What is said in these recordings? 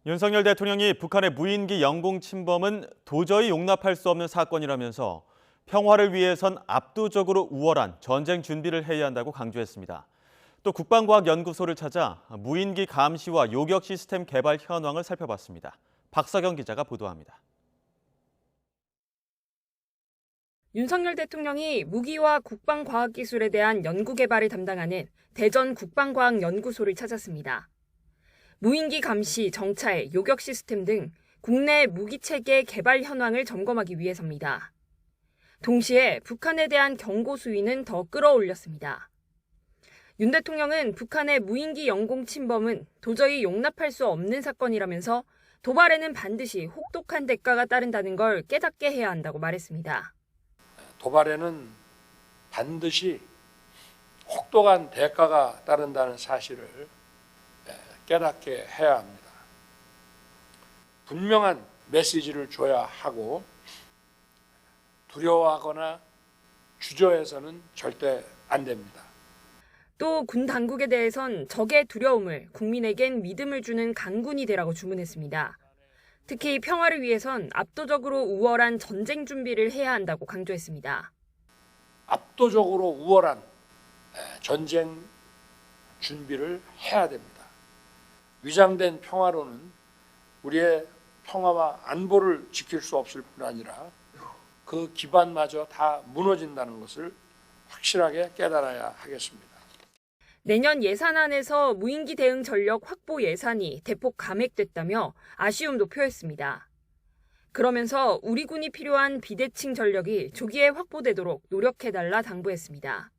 윤석열 대통령이 북한의 무인기 영공 침범은 도저히 용납할 수 없는 사건이라면서 평화를 위해선 압도적으로 우월한 전쟁 준비를 해야 한다고 강조했습니다. 또 국방과학연구소를 찾아 무인기 감시와 요격 시스템 개발 현황을 살펴봤습니다. 박석영 기자가 보도합니다. 윤석열 대통령이 무기와 국방과학기술에 대한 연구개발을 담당하는 대전 국방과학연구소를 찾았습니다. 무인기 감시, 정찰, 요격 시스템 등 국내 무기체계 개발 현황을 점검하기 위해서입니다. 동시에 북한에 대한 경고 수위는 더 끌어올렸습니다. 윤 대통령은 북한의 무인기 영공 침범은 도저히 용납할 수 없는 사건이라면서 도발에는 반드시 혹독한 대가가 따른다는 걸 깨닫게 해야 한다고 말했습니다. 도발에는 반드시 혹독한 대가가 따른다는 사실을 깨닫게 해야 합니다. 분명한 메시지를 줘야 하고 두려워하거나 주저해서는 절대 안 됩니다. 또 군 당국에 대해선 적의 두려움을 국민에겐 믿음을 주는 강군이 되라고 주문했습니다. 특히 평화를 위해선 압도적으로 우월한 전쟁 준비를 해야 한다고 강조했습니다. 압도적으로 우월한 전쟁 준비를 해야 됩니다. 위장된 평화로는 우리의 평화와 안보를 지킬 수 없을 뿐 아니라 그 기반마저 다 무너진다는 것을 확실하게 깨달아야 하겠습니다. 내년 예산안에서 무인기 대응 전력 확보 예산이 대폭 감액됐다며 아쉬움도 표했습니다. 그러면서 우리 군이 필요한 비대칭 전력이 조기에 확보되도록 노력해달라 당부했습니다.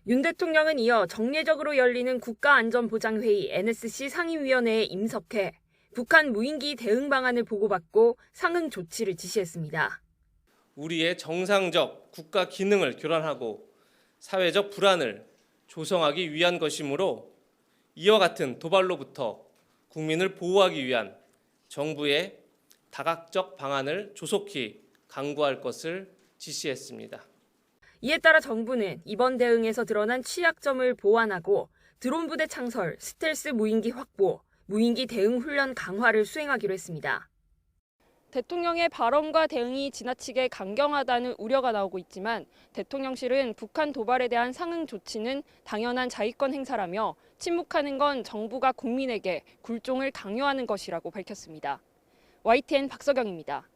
윤 대통령은 이어 정례적으로 열리는 국가안전보장회의 NSC 상임위원회에 임석해 북한 무인기 대응 방안을 보고받고 상응 조치를 지시했습니다. 우리의 정상적 국가 기능을 교란하고 사회적 불안을 조성하기 위한 것이므로 이와 같은 도발로부터 국민을 보호하기 위한 정부의 다각적 방안을 조속히 강구할 것을 지시했습니다. 이에 따라 정부는 이번 대응에서 드러난 취약점을 보완하고 드론 부대 창설, 스텔스 무인기 확보, 무인기 대응 훈련 강화를 수행하기로 했습니다. 대통령의 발언과 대응이 지나치게 강경하다는 우려가 나오고 있지만 대통령실은 북한 도발에 대한 상응 조치는 당연한 자위권 행사라며 침묵하는 건 정부가 국민에게 굴종을 강요하는 것이라고 밝혔습니다. YTN 박석영입니다.